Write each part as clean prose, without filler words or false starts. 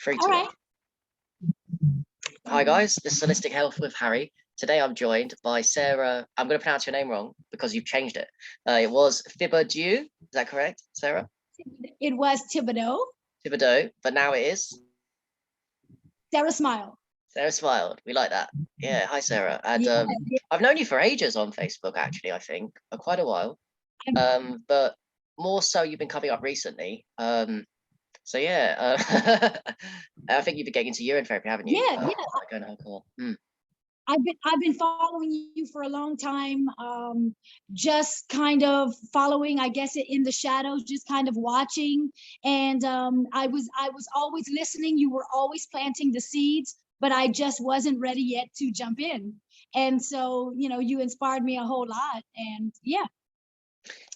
3, 2, All 1. right. Hi guys, this is Holistic Health with Harry. Today I'm joined by Sara. I'm going to pronounce your name wrong because you've changed it. It was Thibodeau. Is that correct, Sara? It was Thibodeau. Thibodeau, but now it is Sara Smile. Sara Smiled. We like that. Yeah. Hi, Sara. And Yeah. I've known you for ages on Facebook, actually. I think for quite a while. But more so, you've been coming up recently. So yeah, I think you've been getting into urine therapy, haven't you? Yeah, Going to alcohol. I've been following you for a long time, just kind of following, I guess, in the shadows, just kind of watching. And I was always listening. You were always planting the seeds, but I just wasn't ready yet to jump in. And so, you inspired me a whole lot. And yeah.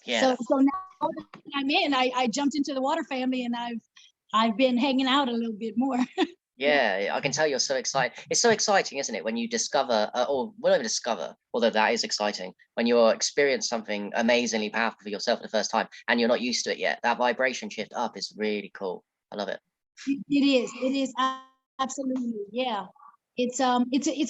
So now that I'm in, I jumped into the water family, and I've been hanging out a little bit more. Yeah, I can tell you're so excited. It's so exciting, isn't it, when you discover, or whatever discover, although that is exciting, when you're experience something amazingly powerful for yourself for the first time and you're not used to it yet. That vibration shift up is really cool. I love it. It is absolutely, yeah. It's a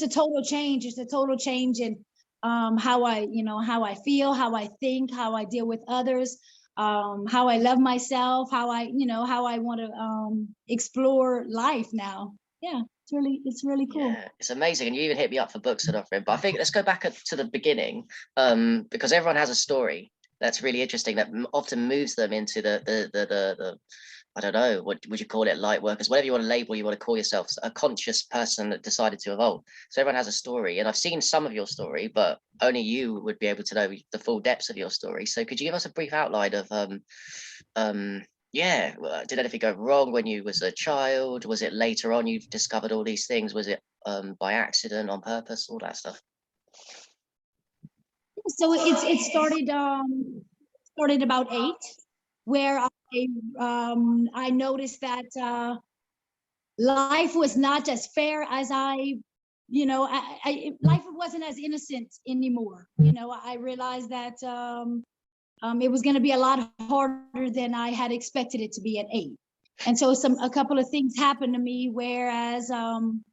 total change. It's a total change in how I feel, how I think, how I deal with others, how I love myself, how I want to explore life now. Yeah, it's really cool. Yeah, it's amazing. And you even hit me up for books that I've read. But I think let's go back to the beginning, because everyone has a story that's really interesting that often moves them into the I don't know, what would you call it, light workers, whatever you want to label, you want to call yourself, a conscious person that decided to evolve. So everyone has a story, and I've seen some of your story, but only you would be able to know the full depths of your story. So could you give us a brief outline of yeah, did anything go wrong when you was a child? Was it later on you discovered all these things? Was it by accident, on purpose, all that stuff? So it started about 8, where I noticed that life was not as fair as life wasn't as innocent anymore. I realized that it was going to be a lot harder than I had expected it to be at 8. And so a couple of things happened to me, whereas some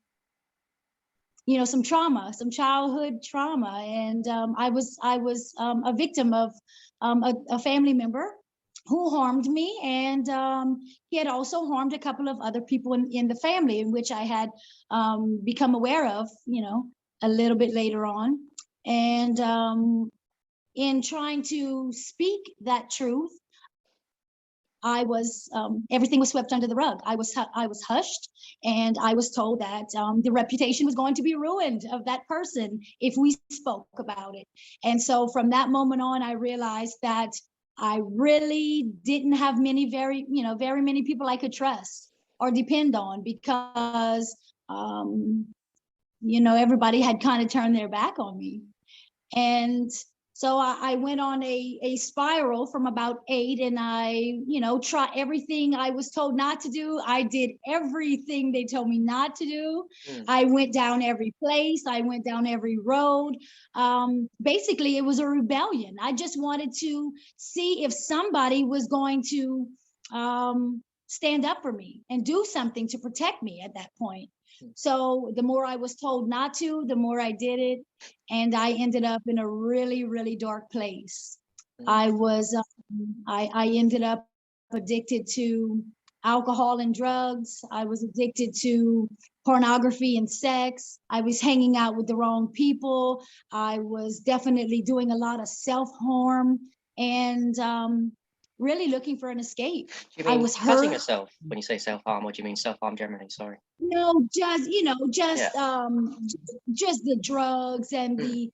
childhood trauma, and I was a victim of a family member who harmed me, and he had also harmed a couple of other people in the family, in which I had become aware of, a little bit later on. And in trying to speak that truth, I was everything was swept under the rug. I was hushed, and I was told that the reputation was going to be ruined of that person if we spoke about it. And so from that moment on, I realized that I really didn't have very many people I could trust or depend on, because everybody had kind of turned their back on me. And so I went on a spiral from about 8, and I, try everything I was told not to do. I did everything they told me not to do. I went down every place. I went down every road. Basically, it was a rebellion. I just wanted to see if somebody was going to stand up for me and do something to protect me at that point. So the more I was told not to, the more I did it. And I ended up in a really, really dark place. I ended up addicted to alcohol and drugs. I was addicted to pornography and sex. I was hanging out with the wrong people. I was definitely doing a lot of self-harm, and really looking for an escape. Do you mean I was hurting hurt. yourself when you say self-harm, or do you mean self-harm generally? Sorry. No, just just the drugs and the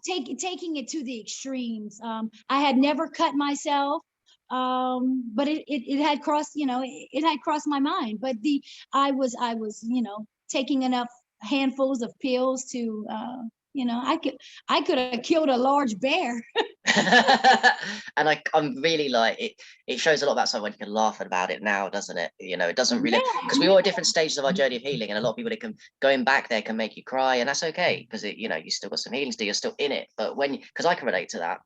taking it to the extremes. I had never cut myself, but it had crossed it had crossed my mind. But I was taking enough handfuls of pills to I could have killed a large bear. And I'm really like it shows a lot about someone. You can laugh about it now, doesn't it? It doesn't really, because we're all at different stages of our journey of healing, and a lot of people, going back there can make you cry, and that's okay, because you still got some healing to do, you're still in it. But because I can relate to that,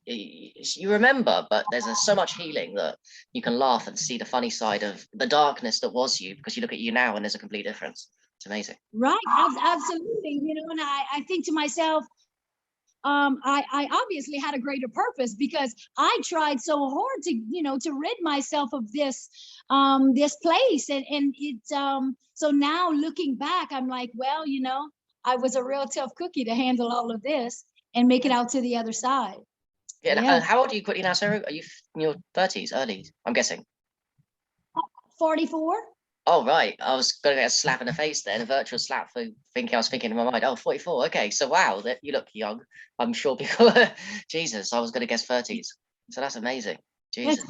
you remember, but there's so much healing that you can laugh and see the funny side of the darkness that was you, because you look at you now and there's a complete difference. It's amazing. Right. Absolutely. And I think to myself, I obviously had a greater purpose, because I tried so hard to, to rid myself of this place. And so now looking back, I'm like, well, I was a real tough cookie to handle all of this and make it out to the other side. Yeah. And how old are you quickly now, Sarah? Are you in your 30s, early, I'm guessing? 44. Oh, right. I was going to get a slap in the face then, a virtual slap for thinking. I was thinking in my mind, oh, 44. Okay. So, wow, that you look young. I'm sure people, Jesus, I was going to guess 30s. So that's amazing. Jesus.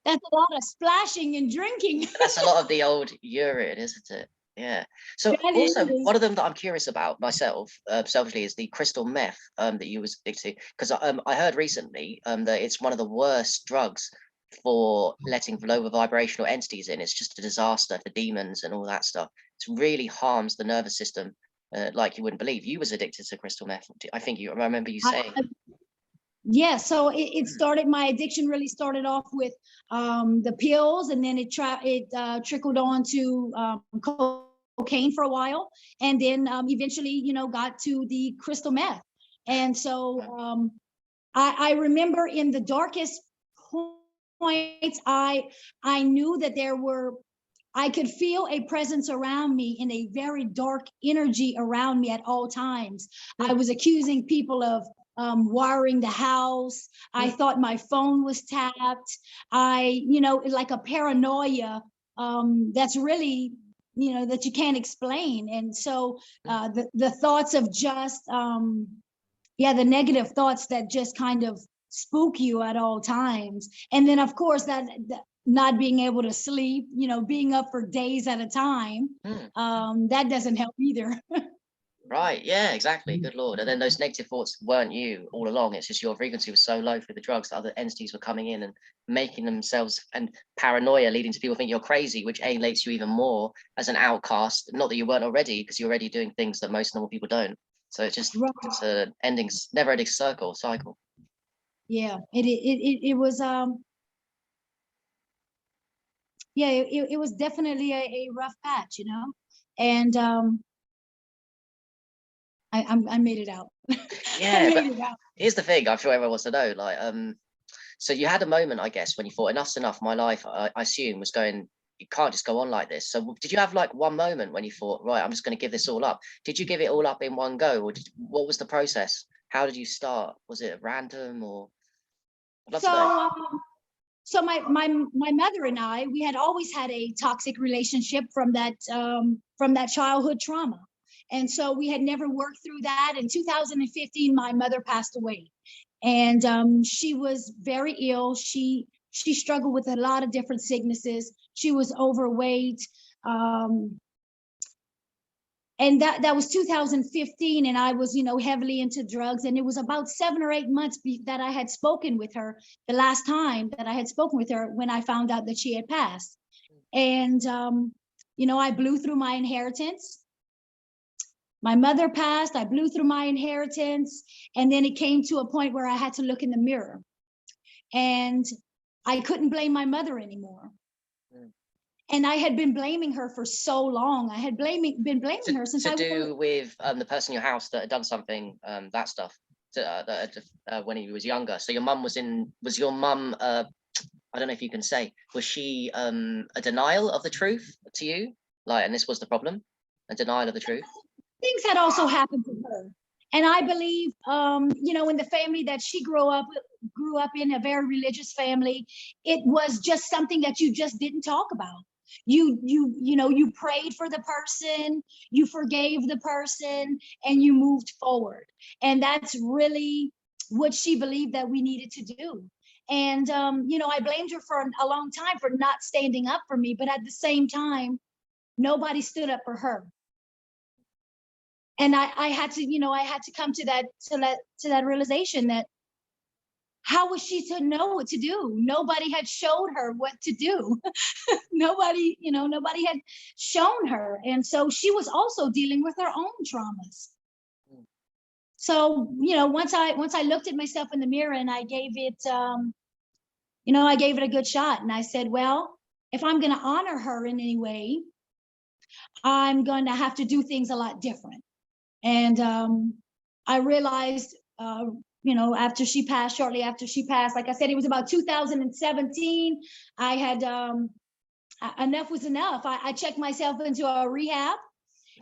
That's a lot of splashing and drinking. That's a lot of the old urine, isn't it? Yeah. So also one of them that I'm curious about myself, selfishly, is the crystal meth that you was addicted to, because I heard recently that it's one of the worst drugs for letting lower vibrational entities in. It's just a disaster for demons and all that stuff. It really harms the nervous system, like you wouldn't believe. You was addicted to crystal meth. I think I remember you saying. Yeah, so it started, my addiction really started off with the pills, and then it trickled on to cocaine for a while, and then eventually, got to the crystal meth. And so I remember in the darkest points, I knew that I could feel a presence around me, in a very dark energy around me at all times. I was accusing people of wiring the house. I thought my phone was tapped. Like a paranoia that's really, that you can't explain. And so the thoughts of just, the negative thoughts that just kind of spook you at all times. And then, of course, that not being able to sleep, being up for days at a time, that doesn't help either. Right. Yeah, exactly. Good Lord. And then those negative thoughts weren't you all along. It's just your frequency was so low through the drugs that other entities were coming in and making themselves, and paranoia leading to people think you're crazy, which alienates you even more as an outcast. Not that you weren't already, because you're already doing things that most normal people don't. So it's just it's an never ending cycle. Yeah, it was it was definitely a rough patch, and I made it out. Yeah, but here's the thing. I'm sure everyone wants to know. Like, so you had a moment, I guess, when you thought enough's enough. My life, I assume, was going. You can't just go on like this. So, did you have like one moment when you thought, right, I'm just going to give this all up? Did you give it all up in one go, or what was the process? How did you start? Was it random, or? So my mother and I, we had always had a toxic relationship from that childhood trauma. And so we had never worked through that. In 2015, my mother passed away, and she was very ill. She struggled with a lot of different sicknesses. She was overweight. And that was 2015, and I was, heavily into drugs. And it was about 7 or 8 months that I had spoken with her, the last time that I had spoken with her, when I found out that she had passed. And, I blew through my inheritance. My mother passed, I blew through my inheritance. And then it came to a point where I had to look in the mirror, and I couldn't blame my mother anymore. And I had been blaming her for so long. I had been blaming her since to do with the person in your house that had done something, that stuff, when he was younger. So your mum was your mum, I don't know if you can say, was she a denial of the truth to you? Like, and this was the problem, a denial of the truth? Things had also happened to her. And I believe, in the family that she grew up in, a very religious family, it was just something that you just didn't talk about. You prayed for the person, you forgave the person, and you moved forward. And that's really what she believed that we needed to do. And, I blamed her for a long time for not standing up for me, but at the same time, nobody stood up for her. And I had to come to that realization that, how was she to know what to do? Nobody had showed her what to do. Nobody had shown her. And so she was also dealing with her own traumas. So, once I looked at myself in the mirror and I gave it, I gave it a good shot. And I said, well, if I'm going to honor her in any way, I'm going to have to do things a lot different. And I realized, shortly after she passed, like I said, it was about 2017. I had, enough was enough. I checked myself into a rehab,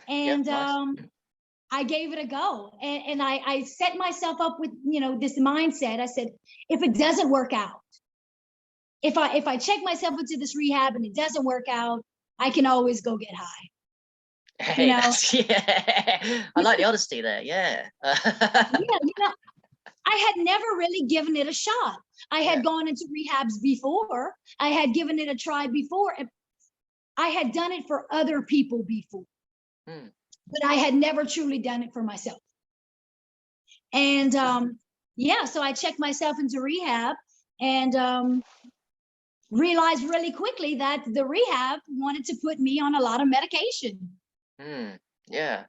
and nice. I gave it a go. And I set myself up with, this mindset. I said, if it doesn't work out, if I check myself into this rehab and it doesn't work out, I can always go get high. Hey, I like the honesty there. Yeah. Yeah, I had never really given it a shot. I had gone into rehabs before. I had given it a try before. I had done it for other people before, but I had never truly done it for myself. And so I checked myself into rehab and realized really quickly that the rehab wanted to put me on a lot of medication. Yeah.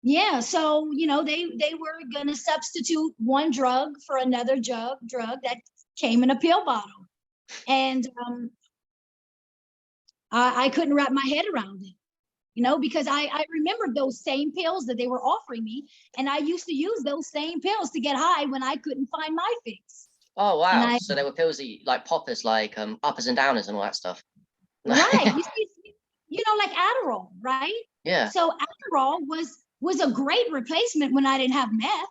Yeah, so they were going to substitute one drug for another drug that came in a pill bottle, and I couldn't wrap my head around it, because I remembered those same pills that they were offering me, and I used to use those same pills to get high when I couldn't find my fix. Oh wow! So there were pills that like poppers, like uppers and downers and all that stuff. Right, you see, like Adderall, right? Yeah. So Adderall was a great replacement when I didn't have meth.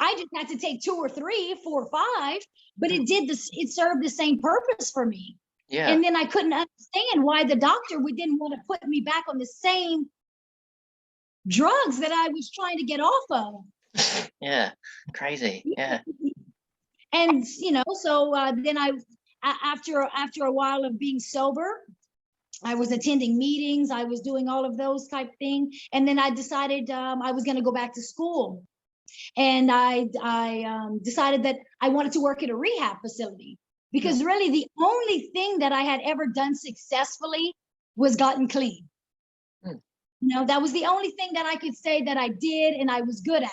I just had to take 2 or 3, 4 or 5, but it served the same purpose for me. Yeah. And then I couldn't understand why the doctor didn't want to put me back on the same drugs that I was trying to get off of. Yeah, crazy. Yeah. And so then after a while of being sober, I was attending meetings, I was doing all of those type of things, and then I decided I was going to go back to school, and I decided that I wanted to work at a rehab facility, because really the only thing that I had ever done successfully was gotten clean. That was the only thing that I could say that I did and I was good at.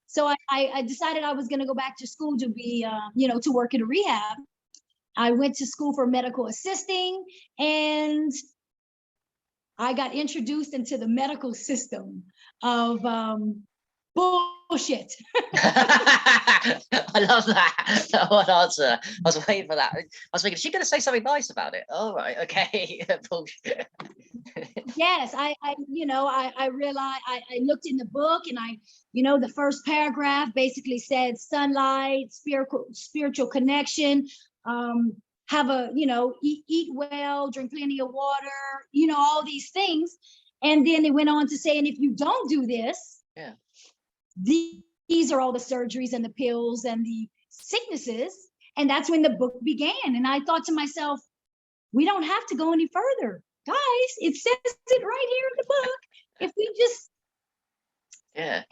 So I decided I was going to go back to school to be, to work at a rehab. I went to school for medical assisting, and I got introduced into the medical system of bullshit. I love that. What answer? I was waiting for that. I was thinking, is she going to say something nice about it? All right, okay. Bullshit. Yes, I realized, I looked in the book, and the first paragraph basically said sunlight, spiritual connection, have a, eat well, drink plenty of water, all these things. And then it went on to say, and if you don't do this, these are all the surgeries and the pills and the sicknesses. And that's when the book began. And I thought to myself, we don't have to go any further. Guys, it says it right here in the book. If we just, and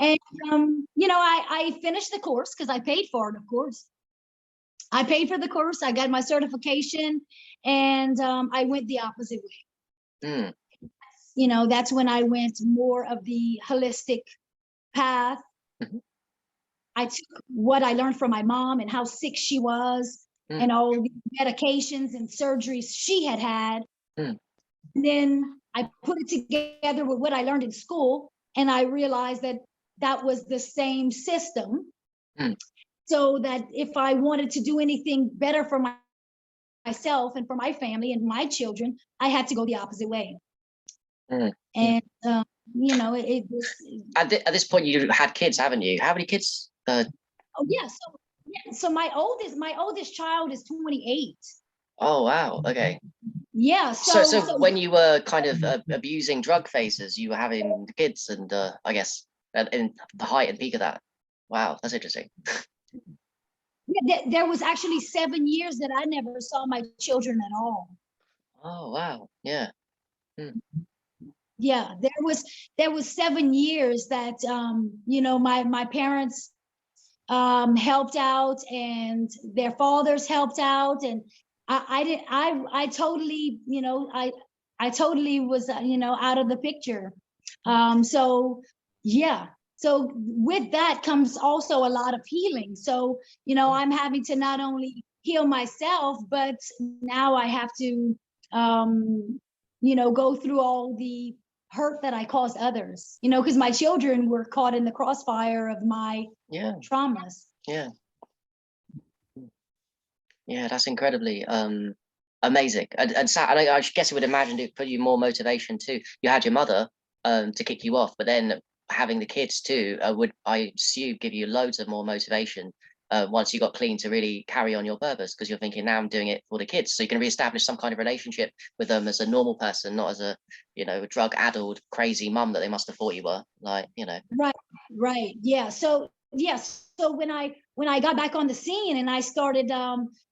I finished the course because I paid for it, of course. I paid for the course, I got my certification, and I went the opposite way. That's when I went more of the holistic path. I took what I learned from my mom and how sick she was, and all the medications and surgeries she had. And then I put it together with what I learned in school, and I realized that was the same system. So that if I wanted to do anything better for myself and for my family and my children, I had to go the opposite way. And it was, at this point you had kids, haven't you? How many kids? Oh yeah, so my oldest child is 28. Oh wow, okay. Yeah. So when you were kind of abusing drug phases, you were having kids, and I guess in the height and peak of that. Wow, that's interesting. Yeah, there was actually 7 years that I never saw my children at all. Oh wow, yeah. Yeah, there was 7 years that my parents helped out, and their fathers helped out, and I totally I totally was out of the picture. So yeah, so with that comes also a lot of healing. So, you know, I'm having to not only heal myself, but now I have to, you know, go through all the hurt that I caused others, you know, because my children were caught in the crossfire of my traumas. Yeah, that's incredibly amazing. And I guess it would imagine it put you more motivation too. You had your mother to kick you off, but then having the kids too would, I assume, give you loads of more motivation once you got clean to really carry on your purpose, because you're thinking, now I'm doing it for the kids. So you can reestablish some kind of relationship with them as a normal person, not as a, you know, drug-addled crazy mum that they must have thought you were, like, you know. Right. Yeah. So yes. So when I got back on the scene and I started,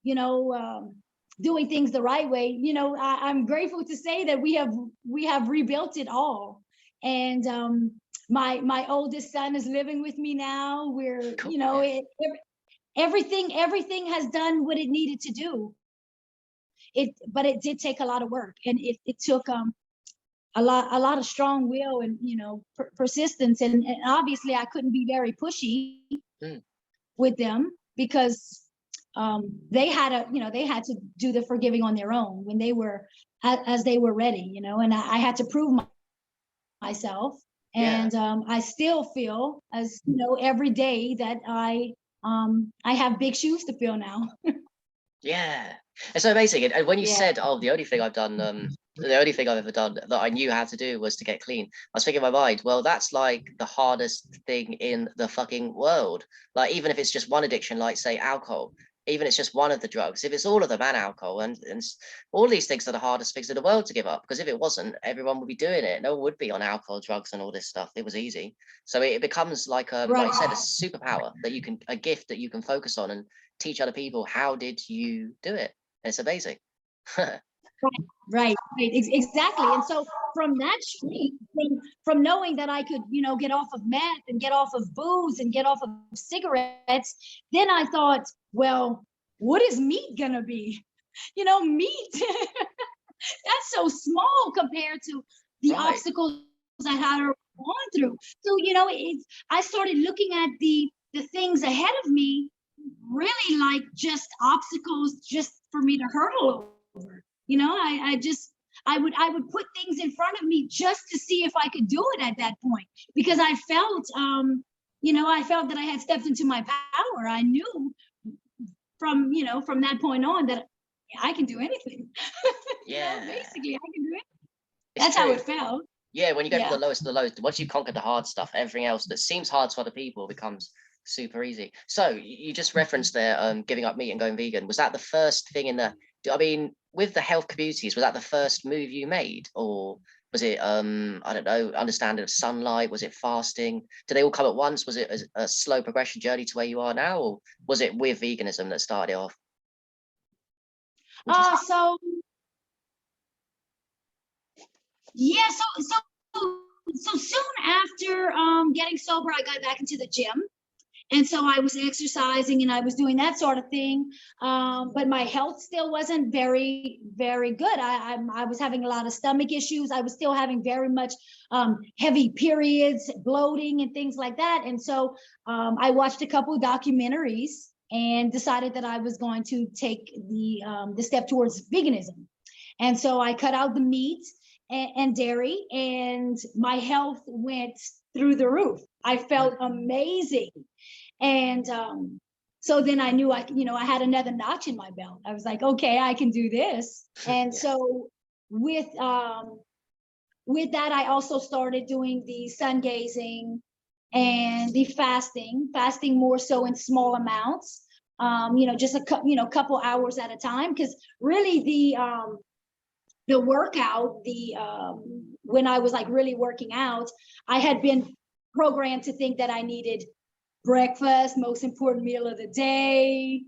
you know, doing things the right way, you know, I'm grateful to say that we have rebuilt it all. And my oldest son is living with me now. We're, Cool. you know, everything has done what it needed to do. But it did take a lot of work, and it took a lot of strong will and, you know, persistence, and obviously I couldn't be very pushy with them, because they had to do the forgiving on their own when they were as they were ready, you know, and I had to prove myself. And I still feel, as you know, every day that I have big shoes to fill now. Yeah, it's so amazing. And when you said, "Oh, the only thing I've done, the only thing I've ever done that I knew how to do was to get clean," I was thinking in my mind, well, that's like the hardest thing in the fucking world. Like, even if it's just one addiction, like say alcohol, even if it's just one of the drugs, if it's all of them and alcohol and all these things are the hardest things in the world to give up. Because if it wasn't, everyone would be doing it. No one would be on alcohol, drugs, and all this stuff. It was easy. So it becomes like like you said, a superpower that you can, a gift that you can focus on and teach other people. How did you do it? It's amazing. Right, exactly. And so from that street, from knowing that I could, you know, get off of meth and get off of booze and get off of cigarettes, then I thought, well, what is meat gonna be? You know, meat, that's so small compared to the obstacles I had gone through. So, you know, I started looking at the things ahead of me really like just obstacles just for me to hurdle over. You know, I would put things in front of me just to see if I could do it at that point, because I felt, you know, I felt that I had stepped into my power. I knew from, you know, from that point on that I can do anything. Yeah, you know, basically I can do it. That's how it felt. Yeah, when you go to the lowest of the lows, once you conquer the hard stuff, everything else that seems hard to other people becomes super easy. So you just referenced there giving up meat and going vegan. Was that the first thing in the, I mean, with the health communities, was that the first move you made? Or was it I don't know, understanding of sunlight? Was it fasting? Did they all come at once? Was it a slow progression journey to where you are now? Or was it with veganism that started it off? So yeah, so soon after getting sober, I got back into the gym. And so I was exercising and I was doing that sort of thing. But my health still wasn't very, very good. I was having a lot of stomach issues. I was still having very much heavy periods, bloating and things like that. And so I watched a couple of documentaries and decided that I was going to take the step towards veganism. And so I cut out the meat and dairy, and my health went through the roof. I felt amazing. And so then I knew I had another notch in my belt. I was like, okay, I can do this. And so with that, I also started doing the sun gazing and the fasting more so in small amounts. Just a couple hours at a time, because really the workout, when I was like really working out, I had been programmed to think that I needed breakfast, most important meal of the day,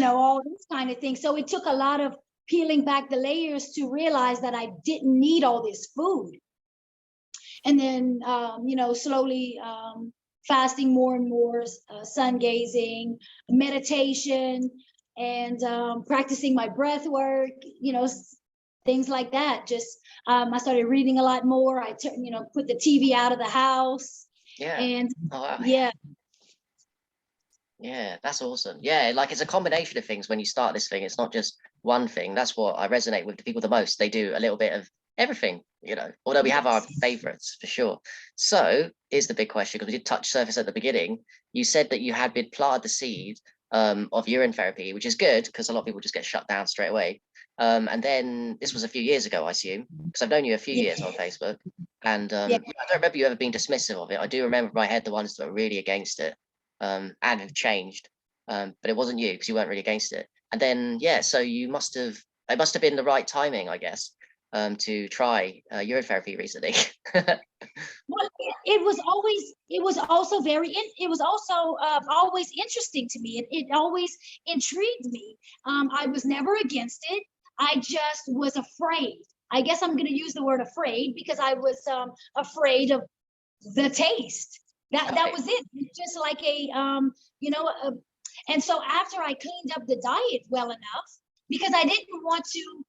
all this kind of thing. So it took a lot of peeling back the layers to realize that I didn't need all this food. And then, slowly fasting more and more, sun gazing, meditation, and practicing my breath work, things like that. Just I started reading a lot more. I put the TV out of the house, Yeah. And Oh, wow. yeah, Yeah, that's awesome. Yeah, like it's a combination of things when you start this thing. It's not just one thing. That's what I resonate with the people the most. They do a little bit of everything, although we have our yes, favorites for sure. So here's the big question, because we did touch surface at the beginning. You said that you had been planted the seed of urine therapy, which is good because a lot of people just get shut down straight away. And then this was a few years ago, I assume, because I've known you a few years on yeah, Facebook. And yeah. I don't remember you ever being dismissive of it. I do remember in my head the ones that were really against it, and have changed. But it wasn't you because you weren't really against it. And then, yeah, so it must have been the right timing, I guess, to try urine therapy recently. Well, it was also it was also always interesting to me. It always intrigued me. I was never against it. I just was afraid. I guess I'm going to use the word afraid because I was afraid of the taste. That Right. was it. Just like you know, and so after I cleaned up the diet well enough, because I didn't want to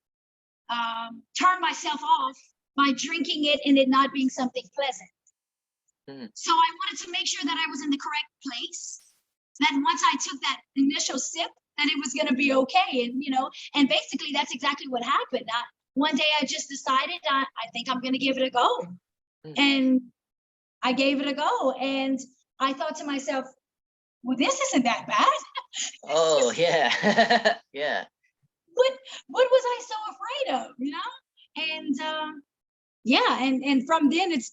turn myself off by drinking it and it not being something pleasant. Mm. So I wanted to make sure that I was in the correct place. That once I took that initial sip, that it was going to be okay. And basically that's exactly what happened. One day I just decided I think I'm going to give it a go. Mm. And I gave it a go. And I thought to myself, well, this isn't that bad. Oh, yeah. Yeah. What was I so afraid of, And yeah, and from then it's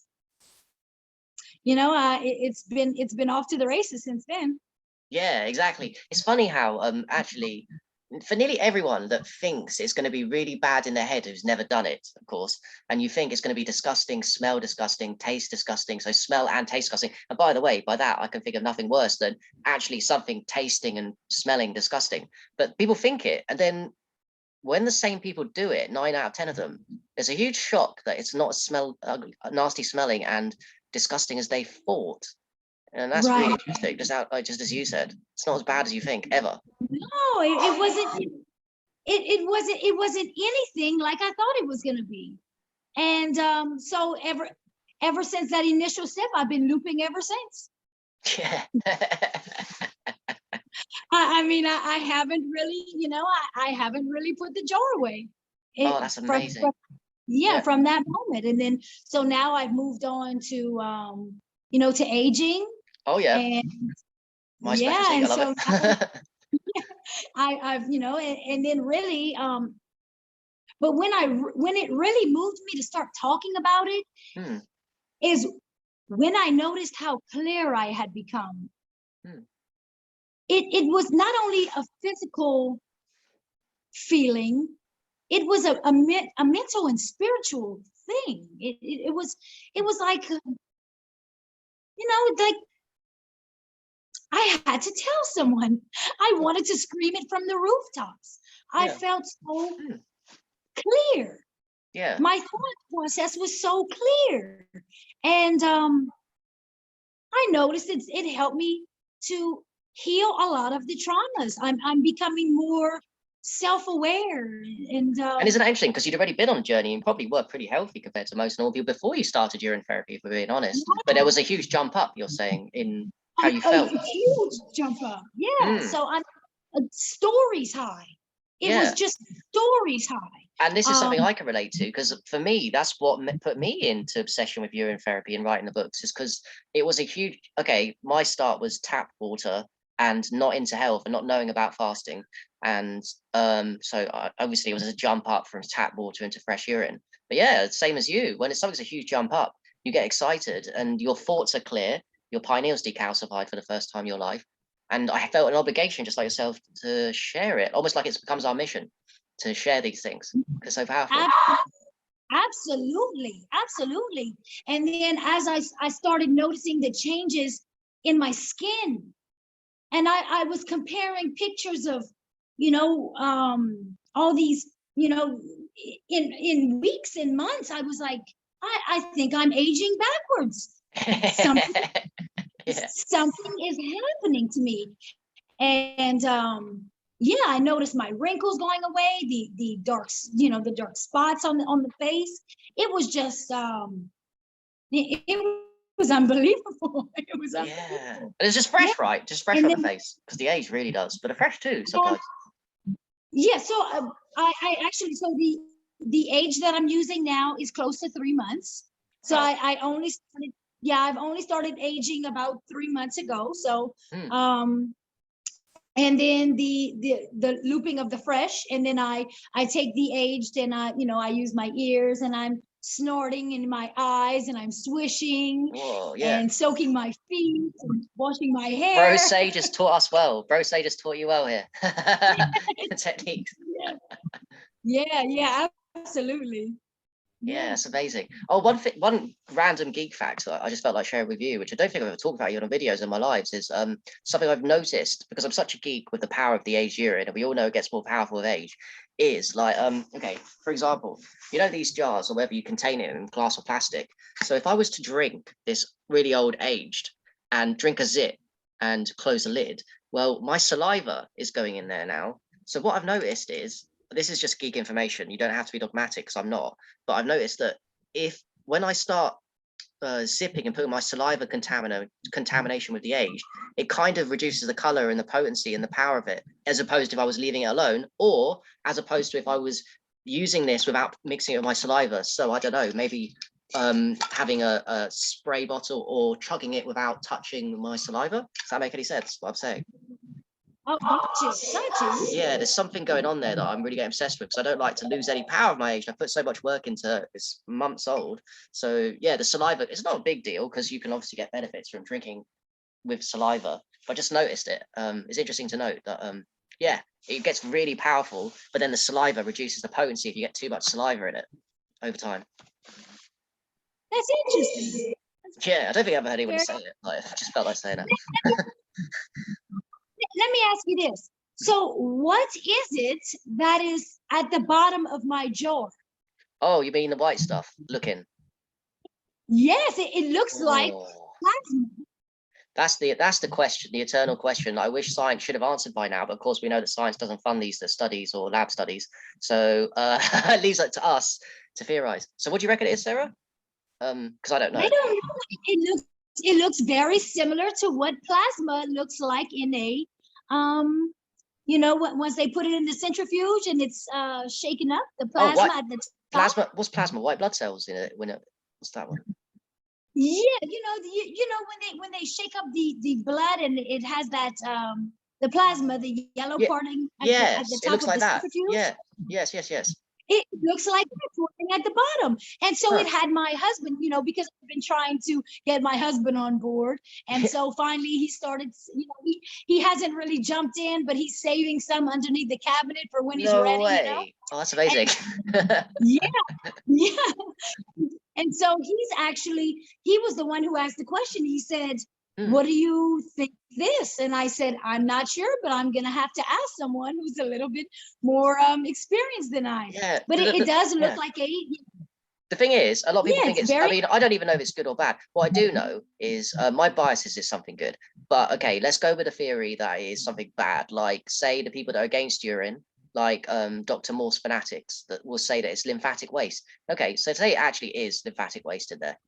been off to the races since then. Yeah, exactly. It's funny how actually for nearly everyone that thinks it's going to be really bad in their head who's never done it, of course, and you think it's going to be disgusting, smell disgusting, taste disgusting, so smell and taste disgusting. And by the way, by that I can think of nothing worse than actually something tasting and smelling disgusting. But people think it, and then when the same people do it, 9 out of 10 of them, there's a huge shock that it's not ugly, nasty smelling and disgusting as they thought. And that's really Right. interesting. Just as you said, it's not as bad as you think ever. No, it wasn't. It wasn't anything like I thought it was going to be. And so ever since that initial step, I've been looping ever since. Yeah. I mean, I haven't really, I haven't really put the jar away. Oh, that's amazing. Yeah, Yeah. from that moment. And then, so now I've moved on to, to aging. Oh, yeah. And My yeah, specialty. I and love so it. I've, and then really, but when it really moved me to start talking about it Hmm. is when I noticed how clear I had become. Hmm. It was not only a physical feeling, it was a mental and spiritual thing. It was like, like I had to tell someone. I wanted to scream it from the rooftops. I Yeah. felt so Hmm. clear. Yeah. My thought process was so clear. And I noticed it helped me to heal a lot of the traumas. I'm becoming more self-aware. And And isn't that interesting? Because you'd already been on a journey and probably were pretty healthy compared to most normal people before you started urine therapy, if we're being honest. But there was a huge jump up, you're saying, in how you a felt. huge jump up. Yeah. Mm. So I'm stories high. It was Yeah. just stories high. And this is Um, something I can relate to, because for me, that's what put me into obsession with urine therapy and writing the books, is because it was a huge, okay, my start was tap water and not into health and not knowing about fasting. And so obviously it was a jump up from tap water into fresh urine. But yeah, same as you, when it's something's a huge jump up, you get excited and your thoughts are clear, your pineal's decalcified for the first time in your life. And I felt an obligation, just like yourself, to share it, almost like it becomes our mission to share these things. It's so powerful. Absolutely, absolutely. And then as I started noticing the changes in my skin, and I was comparing pictures of, all these, in weeks and months, I was like, I think I'm aging backwards. Something Yeah. something is happening to me. And yeah, I noticed my wrinkles going away, the dark, the dark spots on the face. It was just it was unbelievable. It was Yeah, unbelievable. and it's just fresh, right? Just fresh And on the then, face, because the age really does, but the fresh too sometimes. yeah, so I actually, so the age that I'm using now is close to 3 months. So Wow. I only started, yeah, I've only started aging about 3 months ago. So, and then the looping of the fresh, and then I take the aged, and I use my ears, and I'm snorting in my eyes, and I'm swishing. Whoa, yeah. And soaking my feet and washing my hair. Bro Say just taught us well. Bro Say just taught you well here. Techniques. Yeah, absolutely. Yeah, it's amazing. Oh, one random geek fact that I just felt like sharing with you, which I don't think I've ever talked about you on videos in my lives, is something I've noticed, because I'm such a geek with the power of the aged urine, and we all know it gets more powerful with age, is like okay, for example, you know these jars, or whether you contain it in glass or plastic. So if I was to drink this really old aged and drink a zip and close the lid, well, my saliva is going in there now. So what I've noticed is, this is just geek information, you don't have to be dogmatic, because I'm not, but I've noticed that when I start zipping and putting my saliva contamination with the age, it kind of reduces the color and the potency and the power of it, as opposed to if I was leaving it alone, or as opposed to if I was using this without mixing it with my saliva. So I don't know, maybe having a spray bottle or chugging it without touching my saliva. Does that make any sense, what I'm saying? Oh, gotcha. Yeah, there's something going on there that I'm really getting obsessed with, because I don't like to lose any power of my age. I put so much work into it. It's months old. So yeah, the saliva, it's not a big deal, because you can obviously get benefits from drinking with saliva. But I just noticed it. It's interesting to note that yeah, it gets really powerful, but then the saliva reduces the potency if you get too much saliva in it over time. That's interesting. Yeah, I don't think I've ever heard anyone say it. Like, I just felt like saying it. Let me ask you this. So what is it that is at the bottom of my jar? Oh, you mean the white stuff? Looking. Yes, it looks like plasma. That's the question, the eternal question. I wish science should have answered by now, but of course we know that science doesn't fund these studies or lab studies. So it leaves it to us to theorize. So what do you reckon it is, Sarah? Because I don't know. I don't know. It looks very similar to what plasma looks like in a once they put it in the centrifuge and it's shaken up, the plasma at the top. Plasma, what's plasma? White blood cells in it. What's that one? Yeah, when they shake up the blood, and it has that the plasma, the yellow parting at the top of the centrifuge. Yeah, yes. It looks like that at the bottom. And so it had my husband, because I've been trying to get my husband on board. And so finally he started, he hasn't really jumped in, but he's saving some underneath the cabinet for when he's ready. Way. Oh, that's amazing. Yeah. And so he was the one who asked the question. He said, what do you think this? And I said, I'm not sure, but I'm going to have to ask someone who's a little bit more experienced than I. Yeah, but it does look like a... The thing is, a lot of people think it's, I mean, I don't even know if it's good or bad. What I do know is my biases is something good. But okay, let's go with a theory that is something bad. Like, say, the people that are against urine, like Dr. Morse fanatics, that will say that it's lymphatic waste. Okay, so say it actually is lymphatic waste in there.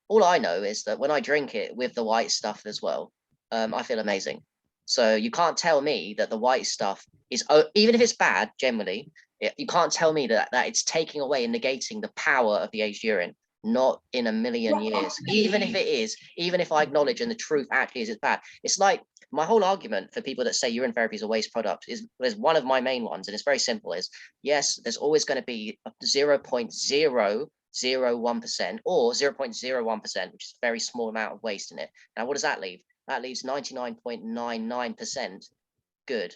All I know is that when I drink it with the white stuff as well, I feel amazing. So you can't tell me that the white stuff is, even if it's bad, generally, you can't tell me that it's taking away and negating the power of the aged urine. Not in a million years. Even if it is, even if I acknowledge and the truth actually is it's bad. It's like my whole argument for people that say urine therapy is a waste product is one of my main ones, and it's very simple, is yes, there's always going to be 0.001% or 0.01%, which is a very small amount of waste in it. Now, what does that leave? That leaves 99.99% good.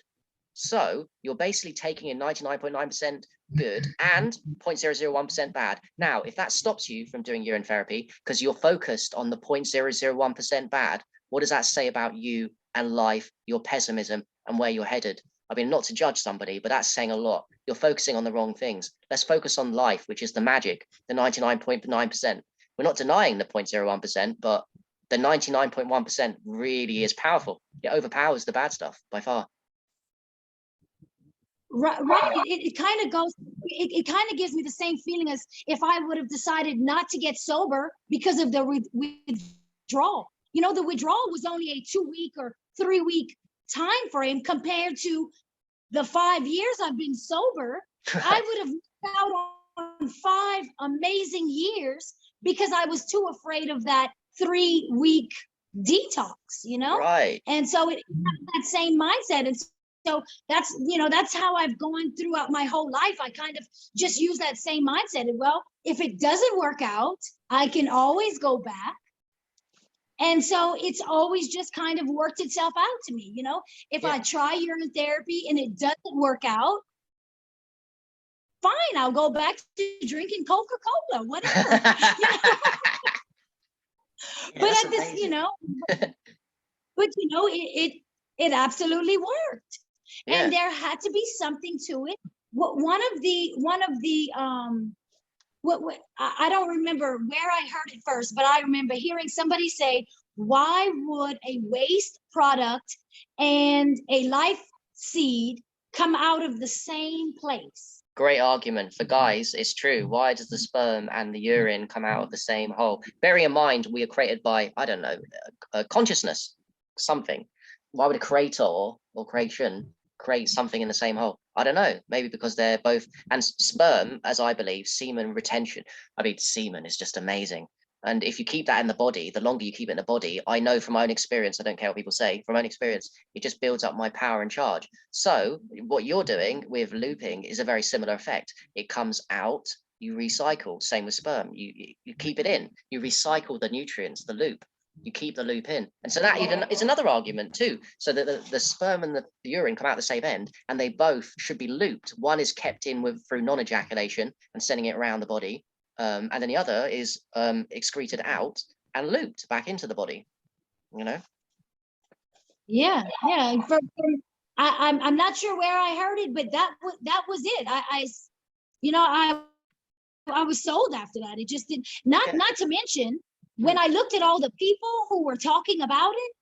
So you're basically taking in 99.9% good and 0.001% bad. Now, if that stops you from doing urine therapy because you're focused on the 0.001% bad, what does that say about you and life, your pessimism, and where you're headed? I mean, not to judge somebody, but that's saying a lot. You're focusing on the wrong things. Let's focus on life, which is the magic, the 99.9%. We're not denying the 0.01%, but the 99.1% really is powerful. It overpowers the bad stuff by far. Right. It kind of goes, it kind of gives me the same feeling as if I would have decided not to get sober because of the withdrawal. You know, the withdrawal was only a 2-week or 3-week time frame compared to the 5 years I've been sober. I would have missed out on 5 amazing years because I was too afraid of that 3-week detox, you know? Right. And so it that same mindset. And so that's, you know, that's how I've gone throughout my whole life. I kind of just use that same mindset. And well, if it doesn't work out, I can always go back. And so it's always just kind of worked itself out to me, you know. If I try urine therapy and it doesn't work out, fine, I'll go back to drinking Coca-Cola, whatever. You know? But at this, you know, but you know, it absolutely worked. And there had to be something to it. One of the what I don't remember where I heard it first, but I remember hearing somebody say, why would a waste product and a life seed come out of the same place? Great argument. For guys, it's true. Why does the sperm and the urine come out of the same hole? Bearing in mind, we are created by, I don't know, consciousness, something. Why would a creator or creation create something in the same hole? I don't know. Maybe because they're both, and sperm, as I believe, semen retention. I mean, semen is just amazing. And if you keep that in the body, the longer you keep it in the body, I know from my own experience, I don't care what people say, from my own experience, it just builds up my power and charge. So what you're doing with looping is a very similar effect. It comes out, you recycle, same with sperm. You keep it in, you recycle the nutrients, the loop. You keep the loop in. And so that even is another argument too. So that the sperm and the urine come out the same end, and they both should be looped. One is kept in with through non-ejaculation and sending it around the body. And then the other is excreted out and looped back into the body, you know? Yeah. I'm not sure where I heard it, but that was it. You know, I was sold after that. It just did not to mention, when I looked at all the people who were talking about it,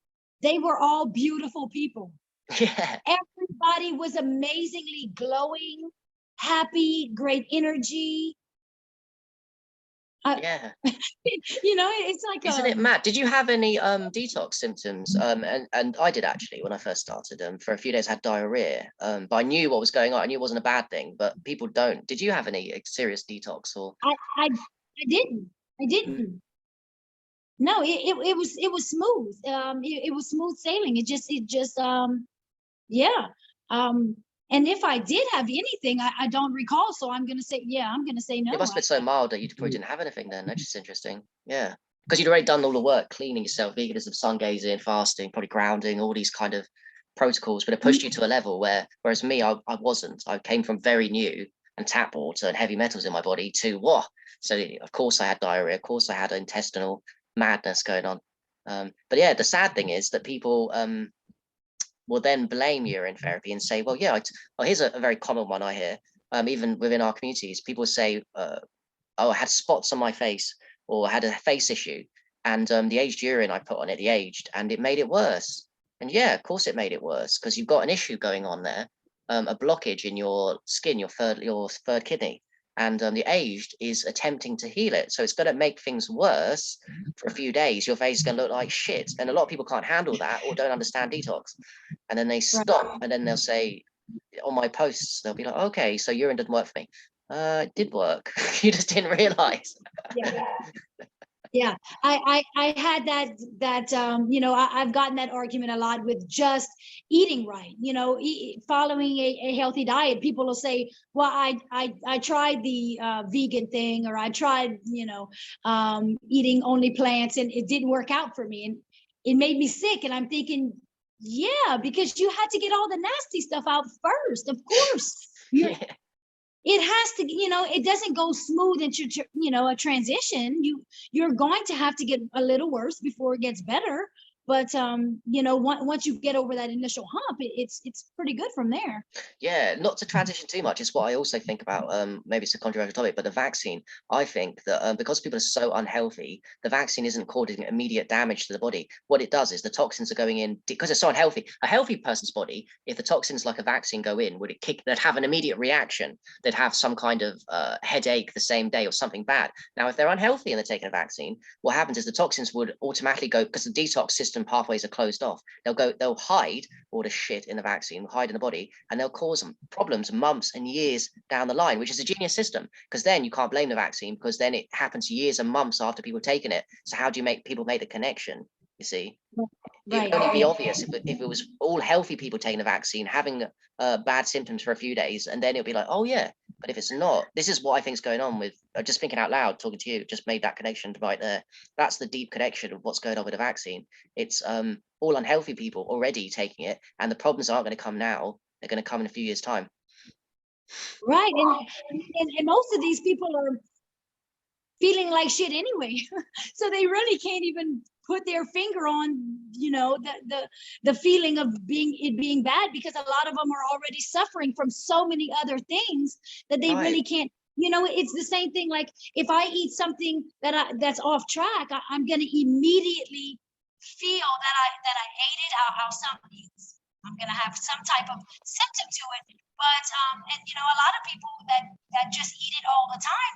they were all beautiful people. Yeah. Everybody was amazingly glowing, happy, great energy. Yeah. You know, it's like, isn't it mad? Did you have any detox symptoms? And I did actually when I first started. For a few days I had diarrhea. But I knew what was going on. I knew it wasn't a bad thing, but people don't. Did you have any serious detox or? I didn't. No, it was smooth. It was smooth sailing. It just yeah. And if I did have anything, I don't recall. So I'm gonna say no. It must have been so mild that you probably didn't have anything then. That's just interesting. Yeah. Because you'd already done all the work, cleaning yourself, veganism, sun gazing, fasting, probably grounding, all these kind of protocols, but it pushed you to a level whereas me, I wasn't. I came from very new and tap water and heavy metals in my body to what? So of course I had diarrhea, of course I had intestinal madness going on. But yeah, the sad thing is that people will then blame urine therapy and say, well, yeah, here's a very common one I hear, even within our communities. People say, oh, I had spots on my face or I had a face issue, and the aged urine I put on it, the aged, and it made it worse. And yeah, of course it made it worse because you've got an issue going on there, a blockage in your skin, your third kidney. And the aged is attempting to heal it. So it's going to make things worse for a few days. Your face is going to look like shit. And a lot of people can't handle that or don't understand detox. And then they stop and then they'll say on my posts, they'll be like, okay, so urine didn't work for me. It did work. You just didn't realize. Yeah, I had that you know, I've gotten that argument a lot with just eating right, you know, following a healthy diet. People will say, well, I tried the vegan thing, or I tried, you know, eating only plants, and it didn't work out for me, and it made me sick. And I'm thinking, yeah, because you had to get all the nasty stuff out first, of course. It has to, you know, it doesn't go smooth into, you know, a transition. You're going to have to get a little worse before it gets better. But you know, once you get over that initial hump, it's pretty good from there. Yeah, not to transition too much, it's what I also think about. Maybe it's a controversial topic, but the vaccine, I think that because people are so unhealthy, the vaccine isn't causing immediate damage to the body. What it does is the toxins are going in because it's so unhealthy. A healthy person's body, if the toxins like a vaccine go in, would it kick? They'd have an immediate reaction. They'd have some kind of headache the same day or something bad. Now, if they're unhealthy and they're taking a vaccine, what happens is the toxins would automatically go, because the detox system pathways are closed off. They'll hide all the shit in the vaccine, hide in the body, and they'll cause them problems months and years down the line, which is a genius system, because then you can't blame the vaccine, because then it happens years and months after people taking it. So how do you make people make the connection? You see, it would only be obvious if it was all healthy people taking the vaccine, having bad symptoms for a few days, and then it'll be like, oh yeah. But if it's not, this is what I think is going on with, just thinking out loud, talking to you, just made that connection right there. That's the deep connection of what's going on with the vaccine. It's all unhealthy people already taking it, and the problems aren't going to come now. They're going to come in a few years' time. Right, and most of these people are feeling like shit anyway, so they really can't even put their finger on, you know, the feeling of being bad, because a lot of them are already suffering from so many other things that they really can't. You know, it's the same thing. Like if I eat something that's off track, I'm going to immediately feel that I ate it. I'm going to have some type of symptom to it. But and you know, a lot of people that just eat it all the time,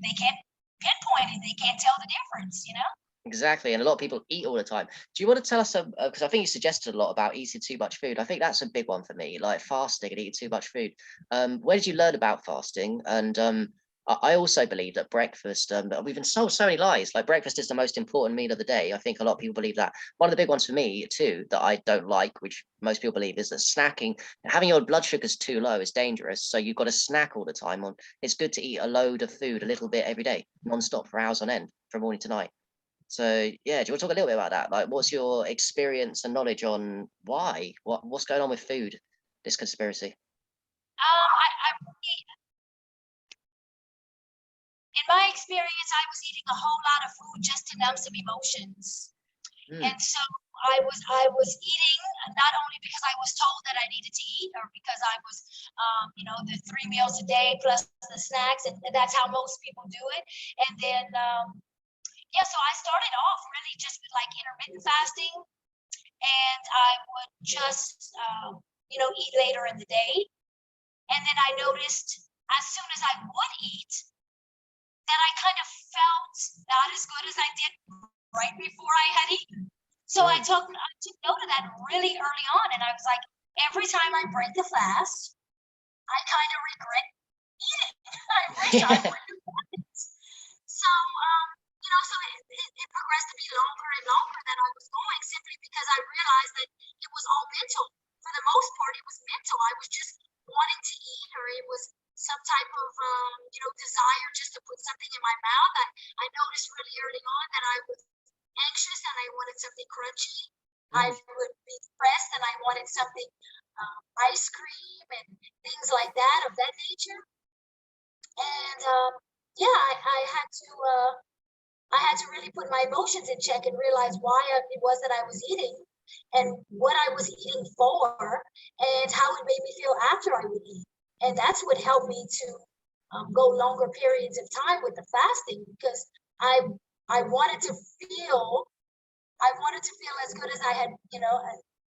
they can't pinpoint it. They can't tell the difference, you know? Exactly, and a lot of people eat all the time. Do you want to tell us, because I think you suggested a lot about eating too much food. I think that's a big one for me, like fasting and eating too much food. Where did you learn about fasting? And I also believe that breakfast, we've been sold so many lies, like breakfast is the most important meal of the day. I think a lot of people believe that. One of the big ones for me too, that I don't like, which most people believe, is that snacking, having your blood sugars too low is dangerous. So you've got to snack all the time. It's good to eat a load of food a little bit every day, non-stop for hours on end, from morning to night. So yeah, do you want to talk a little bit about that? Like, what's your experience and knowledge on what's going on with food, this conspiracy? In my experience, I was eating a whole lot of food just to numb some emotions. And so I was eating not only because I was told that I needed to eat, or because I was, you know, the 3 meals a day plus the snacks, and that's how most people do it. And then, yeah, so I started off really just with like intermittent fasting, and I would just, you know, eat later in the day. And then I noticed as soon as I would eat, that I kind of felt not as good as I did right before I had eaten. So I took note of that really early on, and I was like, every time I break the fast, I kind of regret eating. I wish I wouldn't have done it. So, you know, so it progressed to be longer and longer that I was going, simply because I realized that it was all mental. For the most part, it was mental. I was just wanting to eat, or it was some type of, you know, desire just to put something in my mouth. I noticed really early on that I was anxious and I wanted something crunchy. I would be depressed and I wanted something, ice cream and things like that, of that nature. And yeah, I had to really put my emotions in check and realize why it was that I was eating, and what I was eating for, and how it made me feel after I would eat. And that's what helped me to go longer periods of time with the fasting, because I wanted to feel as good as I had, you know,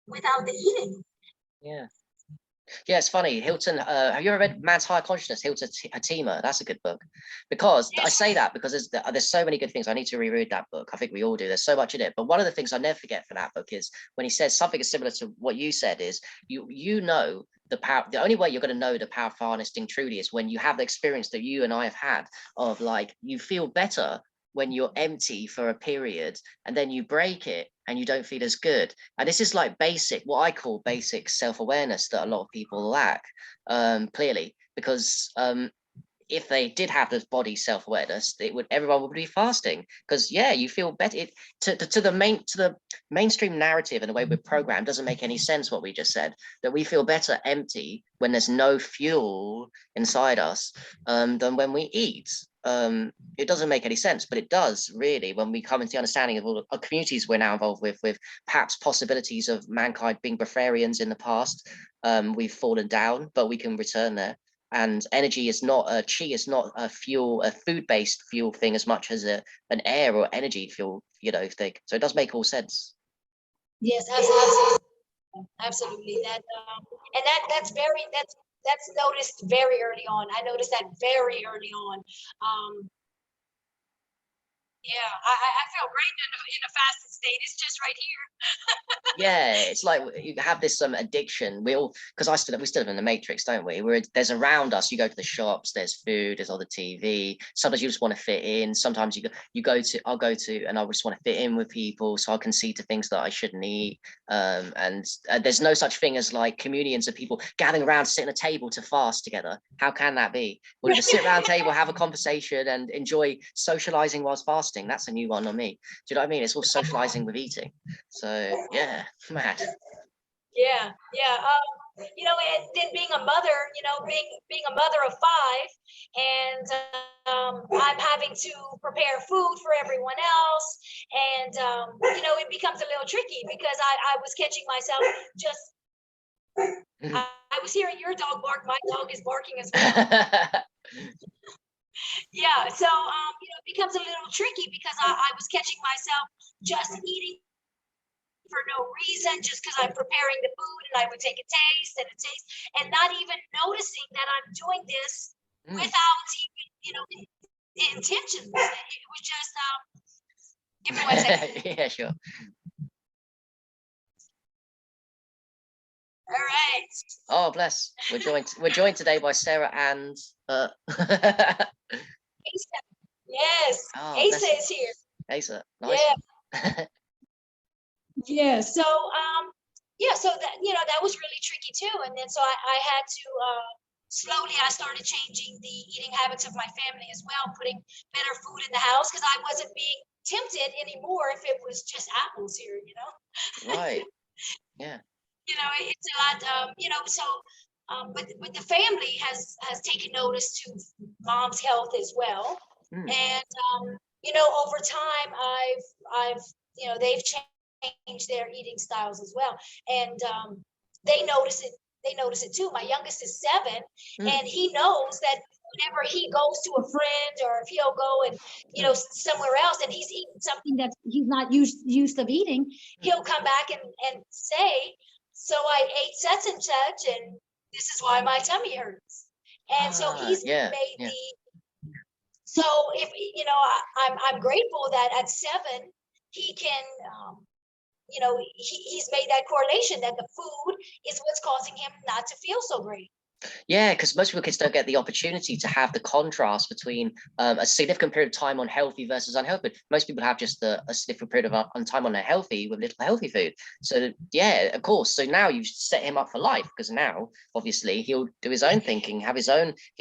without the eating. Yeah. Yeah, it's funny. Hilton, have you ever read Man's Higher Consciousness, Hilton Hatima? That's a good book. Because I say that because there's so many good things. I need to reread that book. I think we all do. There's so much in it. But one of the things I never forget from that book is when he says something similar to what you said, is you know the power. The only way you're going to know the power of harnessing truly is when you have the experience that you and I have had of, like, you feel better when you're empty for a period, and then you break it and you don't feel as good. And this is like basic, what I call basic self-awareness that a lot of people lack, clearly, because if they did have this body self-awareness, everyone would be fasting, because yeah, you feel better. To the mainstream narrative and the way we're programmed doesn't make any sense what we just said, that we feel better empty when there's no fuel inside us than when we eat. It doesn't make any sense, but it does really when we come into the understanding of all the communities we're now involved with perhaps possibilities of mankind being breatharians in the past. We've fallen down, but we can return there. And energy is not chi is not a fuel, a food-based fuel thing as much as an air or energy fuel, thing. So it does make all sense. Yes, absolutely. Absolutely. That's noticed very early on. I noticed that very early on. Yeah, I feel great in a fasted state. It's just right here. Yeah, it's like you have this addiction. We all, because we still live in the matrix, don't we? There's around us. You go to the shops, there's food, there's all the TV. Sometimes you just want to fit in. Sometimes I'll go to, and I just want to fit in with people, so I'll concede to things that I shouldn't eat. And there's no such thing as like communions of people gathering around, sitting at a table to fast together. How can that be? We'll just sit around a table, have a conversation, and enjoy socializing whilst fasting. That's a new one on me. Do you know what I mean? It's all socializing with eating. So yeah, mad. Yeah. And then being a mother, being a mother of 5, and I'm having to prepare food for everyone else, and it becomes a little tricky because I was catching myself just. I was hearing your dog bark. My dog is barking as well. Yeah, so it becomes a little tricky because I was catching myself just eating for no reason, just because I'm preparing the food, and I would take a taste and not even noticing that I'm doing this without even, intentions. It was just give me 1 second. Yeah, sure. All right. Oh, bless. We're joined today by Sara and Asa. Yes. Oh, Asa is here. Asa, nice. Yeah. Yeah. So so that was really tricky too. And then so I had to slowly I started changing the eating habits of my family as well, putting better food in the house because I wasn't being tempted anymore if it was just apples here, Right. Yeah. It's a lot, so but the family has taken notice to mom's health as well. And over time I've they've changed their eating styles as well. And they notice it too. My youngest is 7, and he knows that whenever he goes to a friend or if he'll go and somewhere else and he's eating something that he's not used of eating, he'll come back and say, so I ate such and such, and this is why my tummy hurts. And so he's made the. So if I'm grateful that at 7 he can. He's made that correlation that the food is what's causing him not to feel so great. Yeah, because most people kids don't get the opportunity to have the contrast between a significant period of time on healthy versus unhealthy. Most people have just a significant period of time on healthy with little healthy food. So yeah, of course. So now you've set him up for life because now obviously he'll do his own thinking, he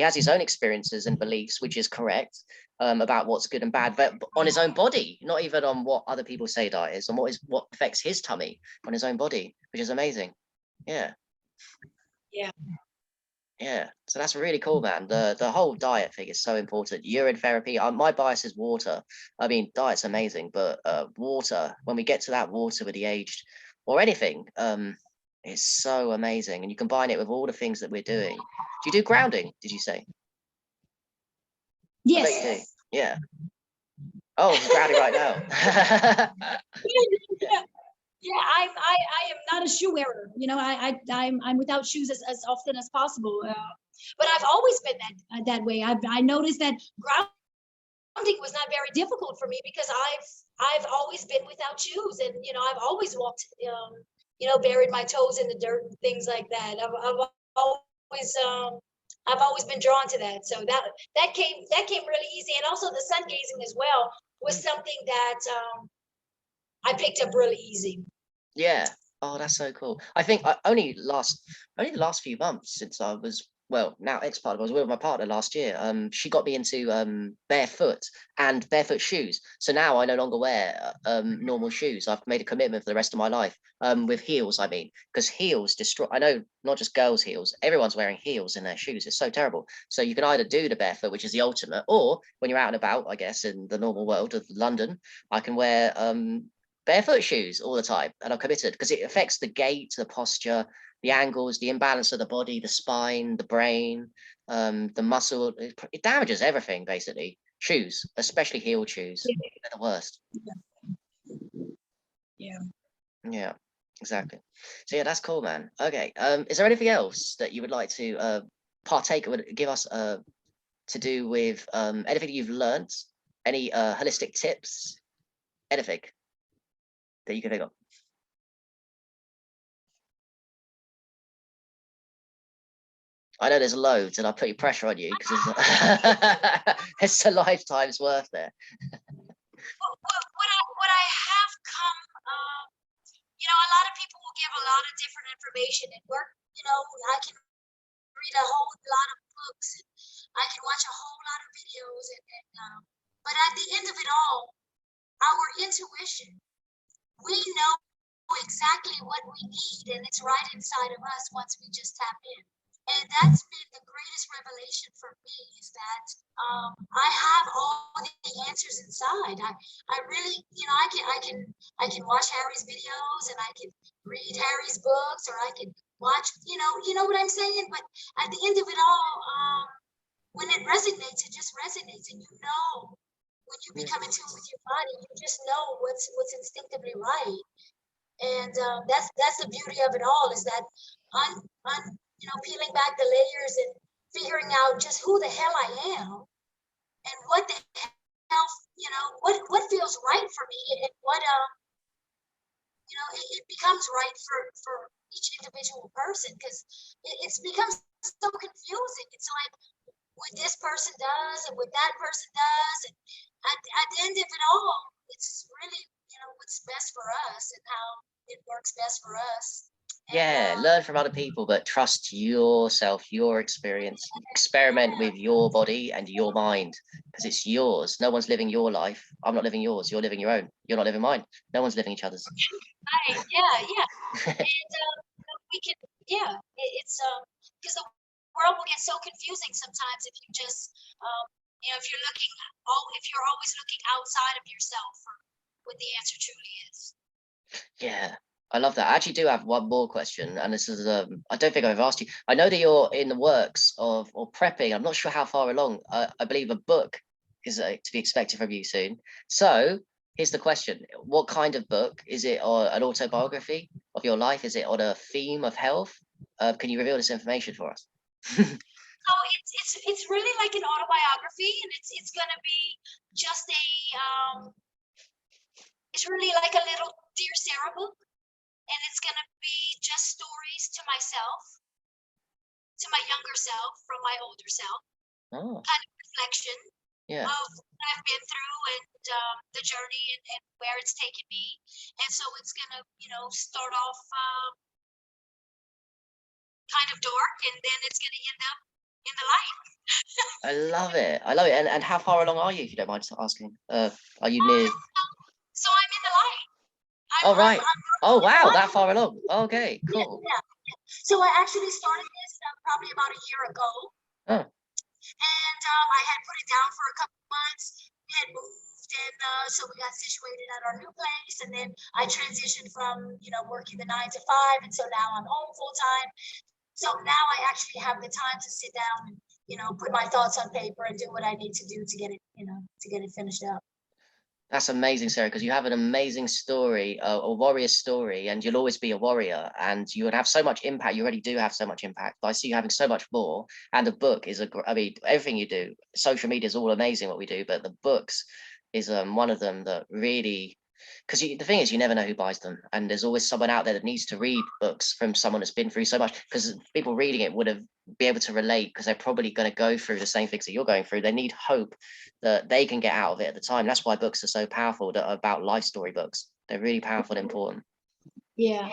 has his own experiences and beliefs, which is correct. About what's good and bad, but on his own body, not even on what other people say diet is, on what affects his tummy on his own body, which is amazing. Yeah. So that's really cool, man. The whole diet thing is so important. Urine therapy, my bias is water. I mean, diet's amazing, but water, when we get to that water with the aged or anything, it's so amazing. And you combine it with all the things that we're doing. Do you do grounding, did you say? Yes. I bet you do. Yeah. Oh, he's grounding right now. Yeah, I am not a shoe wearer. I'm without shoes as often as possible. But I've always been that way. I noticed that grounding was not very difficult for me because I've always been without shoes, and I've always walked, buried my toes in the dirt and things like that. I've always been drawn to that. So that came really easy, and also the sun gazing as well was something that I picked up really easy. Yeah. Oh, that's so cool. I think only the last few months since I was well, now ex-partner, I was with my partner last year. She got me into barefoot and barefoot shoes. So now I no longer wear normal shoes. I've made a commitment for the rest of my life. With heels, I mean, because heels destroy. I know not just girls' heels. Everyone's wearing heels in their shoes. It's so terrible. So you can either do the barefoot, which is the ultimate, or when you're out and about, I guess, in the normal world of London, I can wear barefoot shoes all the time, and I'm committed because it affects the gait, the posture, the angles, the imbalance of the body, the spine, the brain, the muscle. It damages everything, basically. Shoes, especially heel shoes, they're the worst. Yeah. Yeah, exactly. So yeah, that's cool, man. Okay. Is there anything else that you would like to partake, would give us to do with anything you've learned? Any holistic tips? Anything that you can think of? I know there's loads, and I put pressure on you because it's a lifetime's worth there. What I have come, a lot of people will give a lot of different information and work. I can read a whole lot of books, and I can watch a whole lot of videos, but at the end of it all, our intuition, we know exactly what we need, and it's right inside of us once we just tap in. And that's been the greatest revelation for me, is that I have all the answers inside. I really, I can watch Harry's videos, and I can read Harry's books, or I can watch, you know what I'm saying? But at the end of it all, when it resonates, it just resonates, and when you become in tune with your body, you just know what's instinctively right. And that's the beauty of it all, is that peeling back the layers and figuring out just who the hell I am, and what the hell, what feels right for me, and what it becomes right for each individual person, because it's become so confusing. It's like what this person does and what that person does, and at the end of it all, it's really what's best for us and how it works best for us. Yeah, learn from other people, but trust yourself, your experience. Experiment with your body and your mind, because it's yours. No one's living your life. I'm not living yours. You're living your own. You're not living mine. No one's living each other's. Right. Yeah. And we can, it's because the world will get so confusing sometimes if you just, if you're always looking outside of yourself for what the answer truly is. Yeah, I love that. I actually do have one more question, and this is I don't think I've asked you. I know that you're in the works of or prepping. I'm not sure how far along. I believe a book is to be expected from you soon. So here's the question: what kind of book is it? Or an autobiography of your life? Is it on a theme of health? Can you reveal this information for us? So it's really like an autobiography, and it's gonna be just it's really like a little Dear Sara book, and it's gonna be just stories to myself, to my younger self from my older self. Oh, kind of reflection yeah. of what I've been through, and the journey, and where it's taken me. And so it's gonna start off kind of dark, and then it's gonna end up in the light. I love it. I love it. And how far along are you, if you don't mind asking? Are you near? So I'm in the light. Oh, right. Oh, wow, that far light. along. Okay, cool. Yeah. So I actually started this probably about a year ago. Oh. And I had put it down for a couple months, had moved, and so we got situated at our new place. And then I transitioned from working the 9 to 5, and so now I'm home full time. So now I actually have the time to sit down and put my thoughts on paper and do what I need to do to get it finished up. That's amazing, Sara, because you have an amazing story, a warrior story, and you'll always be a warrior, and you would have so much impact. You already do have so much impact, but I see you having so much more. And the book is I mean, everything you do, social media is all amazing what we do, but the books is one of them that really, because the thing is, you never know who buys them, and there's always someone out there that needs to read books from someone that's been through so much, because people reading it would have be able to relate, because they're probably going to go through the same things that you're going through. They need hope that they can get out of it at the time. That's why books are so powerful, about life story books. They're really powerful and important. Yeah.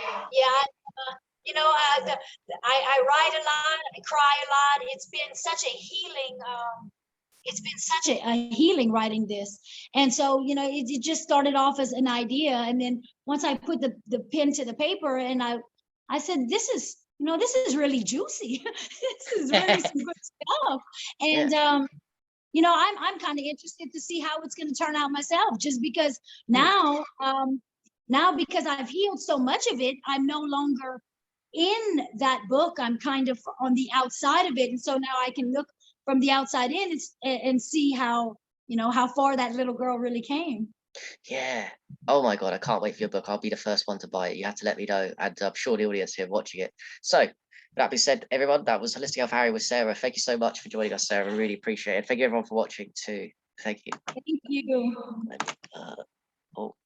you know, I write a lot, I cry a lot. It's been such a healing. It's been such a healing writing this. And so, you know, it just started off as an idea. And then once I put the pen to the paper and I said, this is, you know, this is really juicy. This is really some good stuff. And, you know, I'm kind of interested to see how it's going to turn out myself, just because now, now because I've healed so much of it, I'm no longer in that book. I'm kind of on the outside of it. And so now I can look from the outside in and see how, you know, how far that little girl really came. Yeah. Oh my God, I can't wait for your book. I'll be the first one to buy it. You have to let me know. And I'm sure the audience here watching it. So that being said, everyone, that was Holistic Health Harry with Sarah. Thank you so much for joining us, Sarah. I really appreciate it. Thank you everyone for watching too. Thank you. Thank you. Oh.